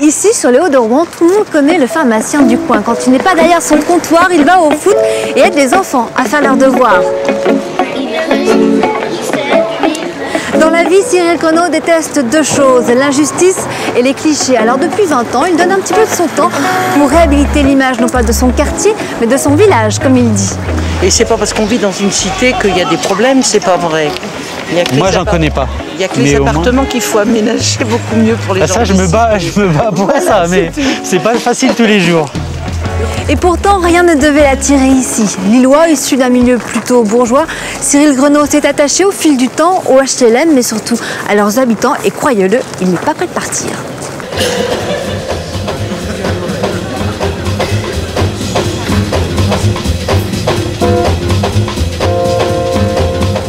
Ici, sur les Hauts-de-Rouen, tout le monde connaît le pharmacien du coin. Quand il n'est pas derrière son comptoir, il va au foot et aide les enfants à faire leurs devoirs. Dans la vie, Cyril Grenaud déteste deux choses, l'injustice et les clichés. Alors depuis 20 ans, il donne un petit peu de son temps pour réhabiliter l'image, non pas de son quartier, mais de son village, comme il dit. Et c'est pas parce qu'on vit dans une cité qu'il y a des problèmes, c'est pas vrai. Moi, j'en connais pas. Il n'y a que les appartements qu'il faut aménager beaucoup mieux pour les gens. Ça, je me bats pour voilà, ça, mais c'est pas facile tous les jours. Et pourtant, rien ne devait l'attirer ici. Lillois, issu d'un milieu plutôt bourgeois, Cyril Grenaud s'est attaché au fil du temps au HLM, mais surtout à leurs habitants. Et croyez-le, il n'est pas prêt de partir.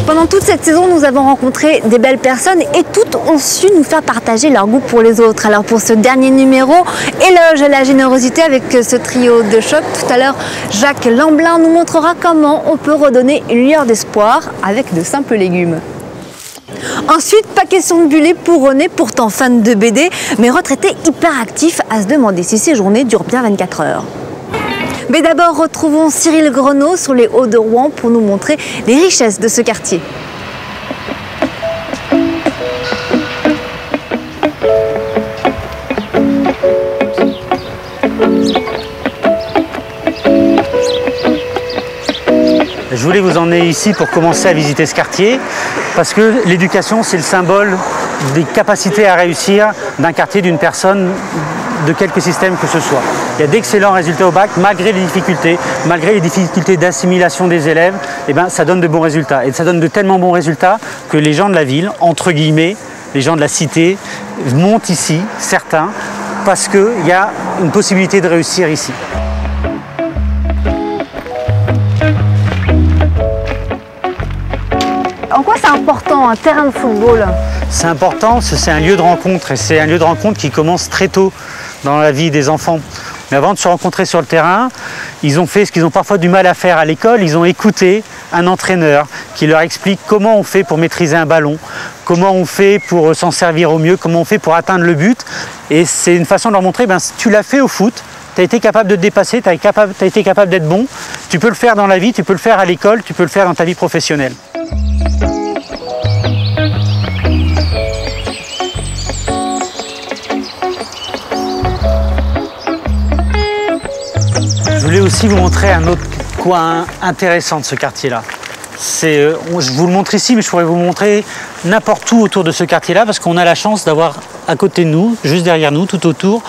Pendant toute cette saison, nous avons rencontré des belles personnes et toutes ont su nous faire partager leur goût pour les autres. Alors pour ce dernier numéro, éloge à la générosité avec ce trio de choc. Tout à l'heure, Jacques Lamblin nous montrera comment on peut redonner une lueur d'espoir avec de simples légumes. Ensuite, pas question de buller pour René, pourtant fan de BD, mais retraité hyperactif à se demander si ses journées durent bien 24 heures. Mais d'abord, retrouvons Cyril Grenaud sur les Hauts-de-Rouen pour nous montrer les richesses de ce quartier. Je voulais vous emmener ici pour commencer à visiter ce quartier, parce que l'éducation, c'est le symbole des capacités à réussir d'un quartier, d'une personne, de quelque système que ce soit. Il y a d'excellents résultats au bac, malgré les difficultés d'assimilation des élèves, eh ben, ça donne de bons résultats. Et ça donne de tellement bons résultats que les gens de la ville, entre guillemets, les gens de la cité, montent ici, certains, parce qu'il y a une possibilité de réussir ici. En quoi c'est important un terrain de football? C'est important parce que c'est un lieu de rencontre et c'est un lieu de rencontre qui commence très tôt dans la vie des enfants. Mais avant de se rencontrer sur le terrain, ils ont fait ce qu'ils ont parfois du mal à faire à l'école. Ils ont écouté un entraîneur qui leur explique comment on fait pour maîtriser un ballon, comment on fait pour s'en servir au mieux, comment on fait pour atteindre le but. Et c'est une façon de leur montrer, ben, tu l'as fait au foot, tu as été capable de te dépasser, tu as été capable d'être bon, tu peux le faire dans la vie, tu peux le faire à l'école, tu peux le faire dans ta vie professionnelle. Je voulais aussi vous montrer un autre coin intéressant de ce quartier-là. Je vous le montre ici, mais je pourrais vous montrer n'importe où autour de ce quartier-là, parce qu'on a la chance d'avoir à côté de nous, juste derrière nous, tout autour,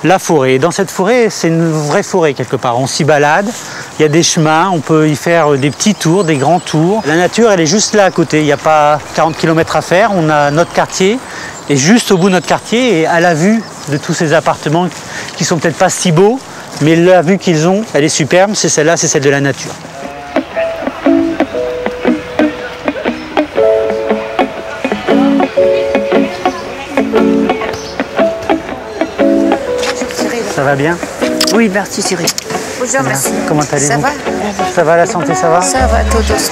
la forêt. Et dans cette forêt, c'est une vraie forêt quelque part. On s'y balade, il y a des chemins, on peut y faire des petits tours, des grands tours. La nature, elle est juste là à côté. Il n'y a pas 40 km à faire. On a notre quartier, et juste au bout de notre quartier, et à la vue de tous ces appartements qui sont peut-être pas si beaux, mais la vue qu'ils ont, elle est superbe, c'est celle-là, c'est celle de la nature. Ça va bien? Oui, merci Cyril. Bonjour, merci. Comment allez-vous? Ça va? Ça va, la santé, ça va? Ça va, todos.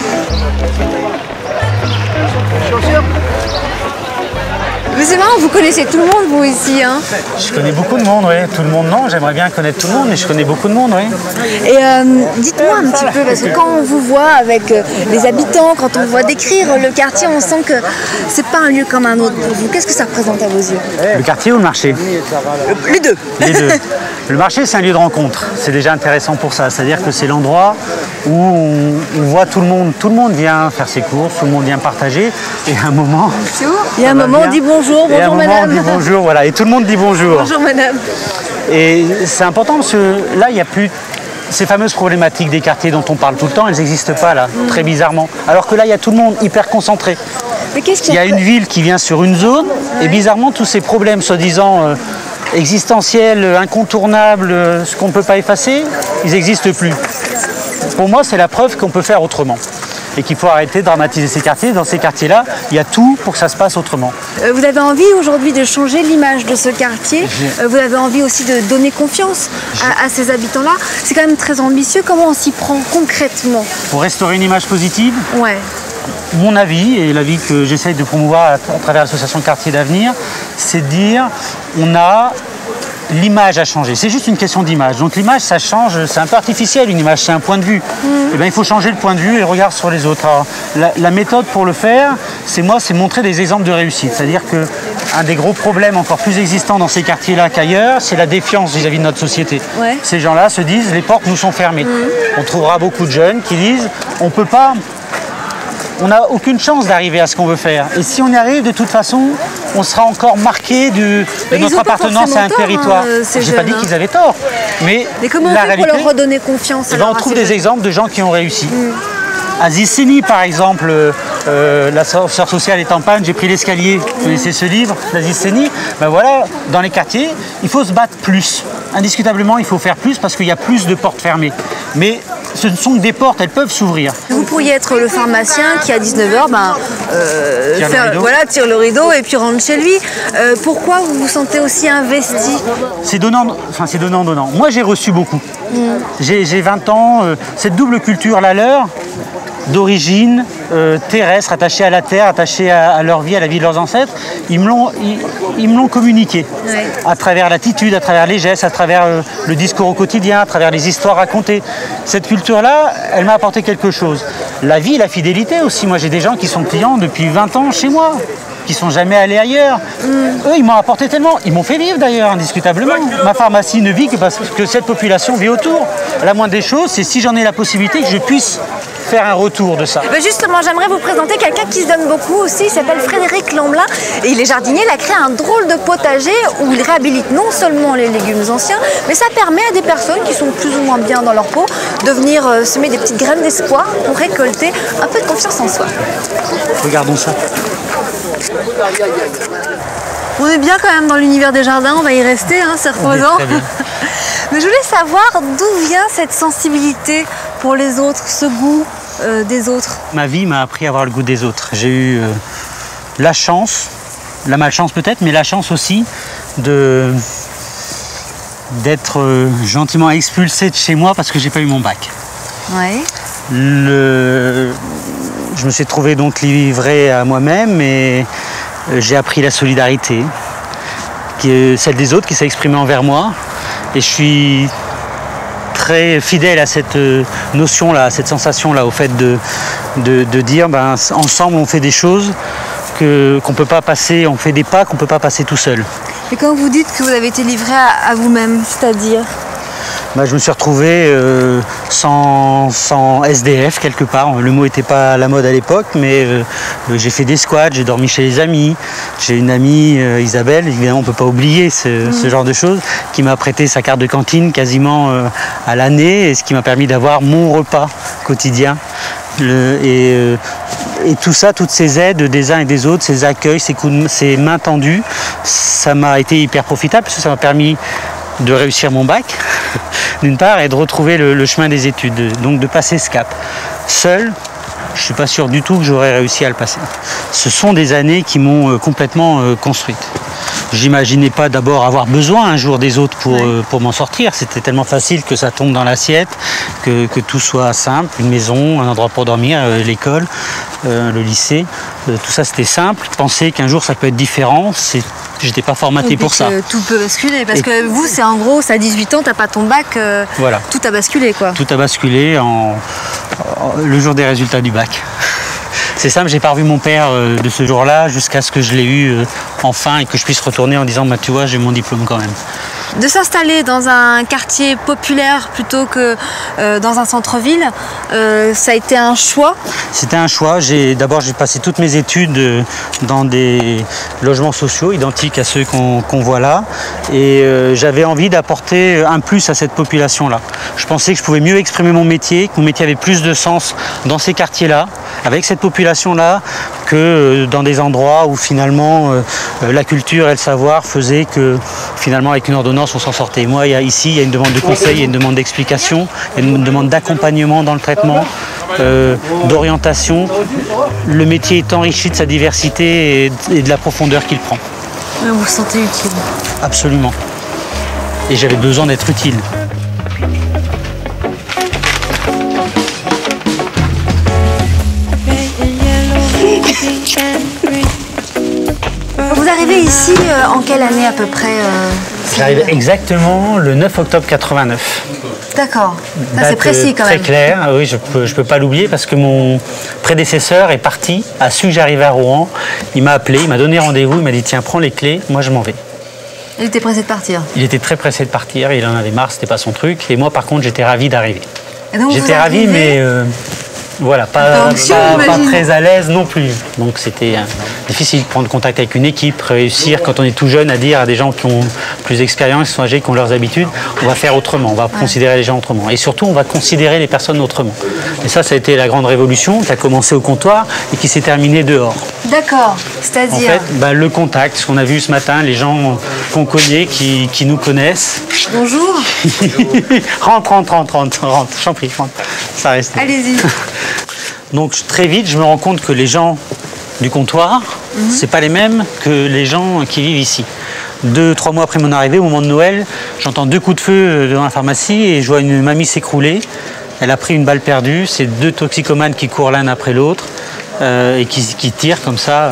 Mais c'est marrant, vous connaissez tout le monde, vous, ici, hein? Je connais beaucoup de monde, oui. Tout le monde, non. J'aimerais bien connaître tout le monde, mais je connais beaucoup de monde, oui. Et dites-moi un petit peu, parce que quand on vous voit avec les habitants, quand on vous voit décrire le quartier, on sent que c'est pas un lieu comme un autre pour vous. Qu'est-ce que ça représente à vos yeux? Le quartier ou le marché? Les deux. Les deux. Le marché, c'est un lieu de rencontre. C'est déjà intéressant pour ça. C'est-à-dire que c'est l'endroit où on voit tout le monde. Tout le monde vient faire ses courses, tout le monde vient partager. Et à un moment... Il y a un moment, on dit bonjour, bonjour madame. On dit bonjour, voilà. Et tout le monde dit bonjour. Bonjour madame. Et c'est important parce que là, il n'y a plus ces fameuses problématiques des quartiers dont on parle tout le temps. Elles n'existent pas là, très bizarrement. Alors que là, il y a tout le monde hyper concentré. Mais qu'est-ce qu'il y a une ville qui vient sur une zone et bizarrement, tous ces problèmes soi-disant existentiels, incontournables, ce qu'on ne peut pas effacer, ils n'existent plus. Pour moi, c'est la preuve qu'on peut faire autrement. Et qu'il faut arrêter de dramatiser ces quartiers. Dans ces quartiers-là, il y a tout pour que ça se passe autrement. Vous avez envie aujourd'hui de changer l'image de ce quartier. Vous avez envie aussi de donner confiance à ces habitants-là. C'est quand même très ambitieux. Comment on s'y prend concrètement? Pour restaurer une image positive? Ouais. mon avis, et l'avis que j'essaye de promouvoir à travers l'association Quartier d'Avenir, c'est de dire on a l'image a changé. C'est juste une question d'image. Donc l'image, ça change, c'est un peu artificiel une image, c'est un point de vue. Et bien, il faut changer le point de vue et le regard sur les autres. Alors, la méthode pour le faire, c'est montrer des exemples de réussite. C'est-à-dire qu'un des gros problèmes encore plus existants dans ces quartiers-là qu'ailleurs, c'est la défiance vis-à-vis de notre société. Ouais. Ces gens-là se disent les portes nous sont fermées. On trouvera beaucoup de jeunes qui disent on peut pas. On n'a aucune chance d'arriver à ce qu'on veut faire. Et si on y arrive, de toute façon, on sera encore marqué de notre appartenance à un territoire. Je n'ai pas dit qu'ils avaient tort. Mais comment on fait pour leur redonner confiance? On trouve des exemples de gens qui ont réussi. Aziz Seni, par exemple, la sœur sociale est en panne, j'ai pris l'escalier. Vous connaissez ce livre d'Aziz Seni? Ben voilà, dans les quartiers, il faut se battre plus. Indiscutablement, il faut faire plus parce qu'il y a plus de portes fermées. Mais ce ne sont que des portes, elles peuvent s'ouvrir. Vous pourriez être le pharmacien qui à 19h tire le rideau et puis rentre chez lui. Pourquoi vous vous sentez aussi investi? C'est donnant. Moi j'ai reçu beaucoup. J'ai 20 ans, cette double culture, la leur, d'origine terrestre, attachée à la terre, attachée à leur vie, à la vie de leurs ancêtres, ils me l'ont communiqué. Ouais. À travers l'attitude, à travers les gestes, à travers le discours au quotidien, à travers les histoires racontées. Cette culture-là, elle m'a apporté quelque chose. La vie, la fidélité aussi. Moi j'ai des gens qui sont clients depuis 20 ans chez moi, qui sont jamais allés ailleurs. Eux, ils m'ont apporté tellement. Ils m'ont fait vivre d'ailleurs, indiscutablement. Ma pharmacie ne vit que parce que cette population vit autour. La moindre des choses, c'est si j'en ai la possibilité, que je puisse faire un retour de ça. Justement, j'aimerais vous présenter quelqu'un qui se donne beaucoup aussi. Il s'appelle Frédéric Lamblin et il est jardinier. Il a créé un drôle de potager où il réhabilite non seulement les légumes anciens, mais ça permet à des personnes qui sont plus ou moins bien dans leur peau de venir semer des petites graines d'espoir pour récolter un peu de confiance en soi. Regardons ça. On est bien quand même dans l'univers des jardins, on va y rester, c'est reposant. Mais je voulais savoir d'où vient cette sensibilité pour les autres, ce goût des autres. Ma vie m'a appris à avoir le goût des autres. J'ai eu la chance, la malchance peut-être, mais la chance aussi d'être gentiment expulsé de chez moi parce que j'ai pas eu mon bac. Ouais. Je me suis trouvé donc livré à moi-même et j'ai appris la solidarité, celle des autres qui s'est exprimée envers moi. Et je suis très fidèle à cette notion-là, à cette sensation-là, au fait de dire ensemble on fait des choses qu'on peut pas passer, on fait des pas qu'on ne peut pas passer tout seul. Et quand vous dites que vous avez été livré à vous-même, c'est-à-dire ? Je me suis retrouvé sans SDF quelque part. Le mot n'était pas à la mode à l'époque, mais j'ai fait des squats, j'ai dormi chez les amis. J'ai une amie, Isabelle, évidemment on ne peut pas oublier ce genre de choses, qui m'a prêté sa carte de cantine quasiment à l'année, et ce qui m'a permis d'avoir mon repas quotidien. Et tout ça, toutes ces aides des uns et des autres, ces accueils, ces mains tendues, ça m'a été hyper profitable parce que ça m'a permis de réussir mon bac, d'une part, et de retrouver le chemin des études, donc de passer ce cap. Seul, je ne suis pas sûr du tout que j'aurais réussi à le passer. Ce sont des années qui m'ont complètement construite. J'imaginais pas d'abord avoir besoin un jour des autres pour m'en sortir. C'était tellement facile que ça tombe dans l'assiette, que tout soit simple, une maison, un endroit pour dormir, l'école, le lycée. Tout ça c'était simple. Penser qu'un jour ça peut être différent, j'étais pas formaté pour ça. Tout peut basculer parce que vous, c'est en gros, à 18 ans, t'as pas ton bac, voilà. Tout a basculé quoi. Tout a basculé le jour des résultats du bac. C'est simple, j'ai pas revu mon père de ce jour-là jusqu'à ce que je l'ai eu enfin et que je puisse retourner en disant tu vois, j'ai mon diplôme quand même. De s'installer dans un quartier populaire plutôt que dans un centre-ville, ça a été un choix? C'était un choix. D'abord, j'ai passé toutes mes études dans des logements sociaux identiques à ceux qu'on voit là. Et j'avais envie d'apporter un plus à cette population-là. Je pensais que je pouvais mieux exprimer mon métier, que mon métier avait plus de sens dans ces quartiers-là, avec cette population-là, que dans des endroits où finalement la culture et le savoir faisaient que finalement avec une ordonnance on s'en sortait. Moi ici il y a une demande de conseil, il y a une demande d'explication, il y a une demande d'accompagnement dans le traitement, d'orientation. Le métier est enrichi de sa diversité et de la profondeur qu'il prend. Vous vous sentez utile? Absolument. Et j'avais besoin d'être utile. arrivé ici en quelle année à peu près J'arrive exactement le 9 octobre 89. D'accord, c'est précis quand même. Très clair, oui, je peux pas l'oublier parce que mon prédécesseur est parti, a su que j'arrivais à Rouen, il m'a appelé, il m'a donné rendez-vous, il m'a dit tiens prends les clés, moi je m'en vais. Il était pressé de partir. Il était très pressé de partir, il en avait marre, c'était pas son truc, et moi par contre j'étais ravi d'arriver. J'étais ravi mais voilà, pas très à l'aise non plus. Donc c'était difficile de prendre contact avec une équipe, réussir quand on est tout jeune à dire à des gens qui ont plus d'expérience, qui sont âgés, qui ont leurs habitudes, on va faire autrement, on va considérer les gens autrement. Et surtout, on va considérer les personnes autrement. Et ça a été la grande révolution qui a commencé au comptoir et qui s'est terminée dehors. D'accord, c'est-à-dire en fait, le contact, ce qu'on a vu ce matin, les gens qu'on connaît, qui nous connaissent. Bonjour. rentre, j'en prie, rentre. Ça reste. Allez-y. Donc très vite, je me rends compte que les gens du comptoir, c'est pas les mêmes que les gens qui vivent ici. 2-3 mois après mon arrivée, au moment de Noël, j'entends 2 coups de feu dans la pharmacie et je vois une mamie s'écrouler. Elle a pris une balle perdue, c'est 2 toxicomanes qui courent l'un après l'autre et qui tirent comme ça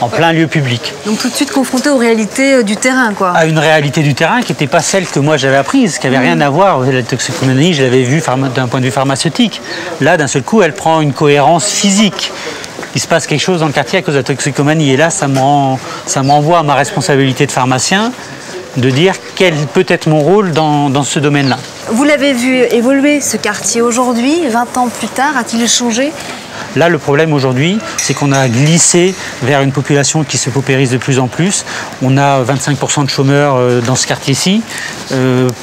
en plein lieu public. Donc tout de suite confronté aux réalités du terrain, quoi. À une réalité du terrain qui n'était pas celle que moi j'avais apprise, qui n'avait rien à voir. La toxicomanie, je l'avais vue d'un point de vue pharmaceutique. Là, d'un seul coup, elle prend une cohérence physique. Il se passe quelque chose dans le quartier à cause de la toxicomanie. Et là, ça me renvoie à ma responsabilité de pharmacien de dire quel peut être mon rôle dans ce domaine-là. Vous l'avez vu évoluer, ce quartier, aujourd'hui, 20 ans plus tard, a-t-il changé ? Là, le problème aujourd'hui, c'est qu'on a glissé vers une population qui se paupérise de plus en plus. On a 25% de chômeurs dans ce quartier-ci,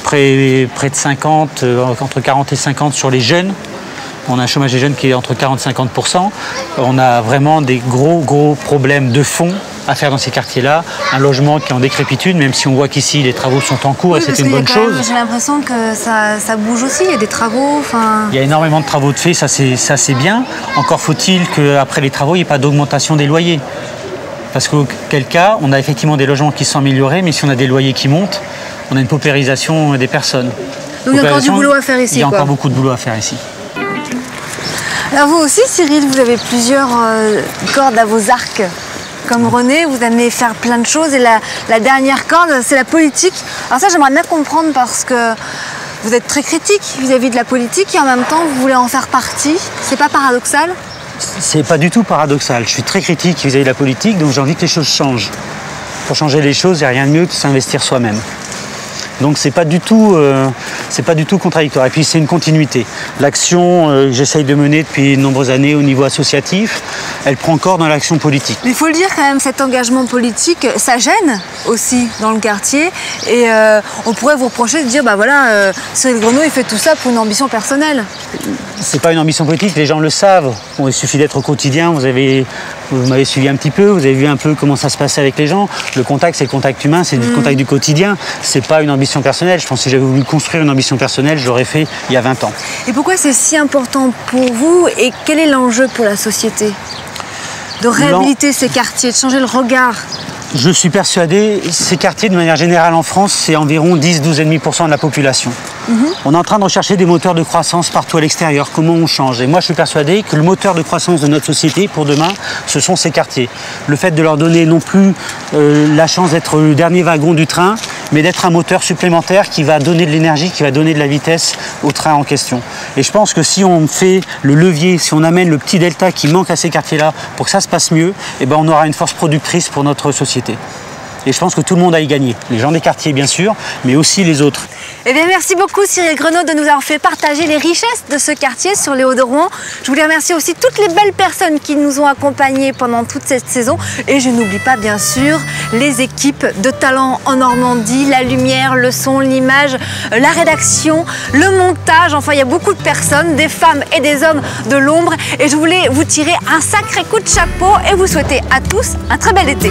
près de 50, entre 40 et 50 sur les jeunes. On a un chômage des jeunes qui est entre 40 et 50%. On a vraiment des gros problèmes de fond à faire dans ces quartiers-là. Un logement qui est en décrépitude, même si on voit qu'ici les travaux sont en cours et c'est une bonne chose. J'ai l'impression que ça bouge aussi, il y a des travaux. Il y a énormément de travaux de fait, ça c'est bien. Encore faut-il qu'après les travaux, il n'y ait pas d'augmentation des loyers. Parce qu'auquel cas, on a effectivement des logements qui sont améliorés, mais si on a des loyers qui montent, on a une paupérisation des personnes. Donc il y a encore du boulot à faire ici. Il y a encore beaucoup de boulot à faire ici. Alors vous aussi, Cyril, vous avez plusieurs cordes à vos arcs. Comme René, vous aimez faire plein de choses et la dernière corde, c'est la politique. Alors ça, j'aimerais bien comprendre parce que vous êtes très critique vis-à-vis de la politique et en même temps, vous voulez en faire partie. C'est pas paradoxal ? C'est pas du tout paradoxal. Je suis très critique vis-à-vis de la politique, donc j'ai envie que les choses changent. Pour changer les choses, il n'y a rien de mieux que de s'investir soi-même. Donc c'est pas du tout contradictoire. Et puis c'est une continuité. L'action que j'essaye de mener depuis de nombreuses années au niveau associatif, elle prend corps dans l'action politique. Mais il faut le dire quand même, cet engagement politique, ça gêne aussi dans le quartier. Et on pourrait vous reprocher de dire, bah voilà, Cyril Grenaud, il fait tout ça pour une ambition personnelle. C'est pas une ambition politique, les gens le savent. Bon, il suffit d'être au quotidien, vous m'avez suivi un petit peu, vous avez vu un peu comment ça se passait avec les gens. Le contact, c'est le contact humain, c'est le contact du quotidien. C'est pas une ambition personnelle. Je pense que si j'avais voulu construire une ambition personnelle, je l'aurais fait il y a 20 ans. Et pourquoi c'est si important pour vous et quel est l'enjeu pour la société ? De réhabiliter ces quartiers, de changer le regard. Je suis persuadé, ces quartiers, de manière générale en France, c'est environ 10-12,5% de la population. On est en train de rechercher des moteurs de croissance partout à l'extérieur. Comment on change ? Et moi, je suis persuadé que le moteur de croissance de notre société, pour demain, ce sont ces quartiers. Le fait de leur donner non plus la chance d'être le dernier wagon du train, mais d'être un moteur supplémentaire qui va donner de l'énergie, qui va donner de la vitesse au train en question. Et je pense que si on fait le levier, si on amène le petit delta qui manque à ces quartiers-là pour que ça se passe mieux, eh ben on aura une force productrice pour notre société. Et je pense que tout le monde a y gagné. Les gens des quartiers, bien sûr, mais aussi les autres. Eh bien, merci beaucoup Cyril Grenaud de nous avoir fait partager les richesses de ce quartier sur les Hauts-de-Rouen. Je voulais remercier aussi toutes les belles personnes qui nous ont accompagnés pendant toute cette saison. Et je n'oublie pas, bien sûr, les équipes de Talent en Normandie, la lumière, le son, l'image, la rédaction, le montage. Enfin, il y a beaucoup de personnes, des femmes et des hommes de l'ombre. Et je voulais vous tirer un sacré coup de chapeau et vous souhaiter à tous un très bel été.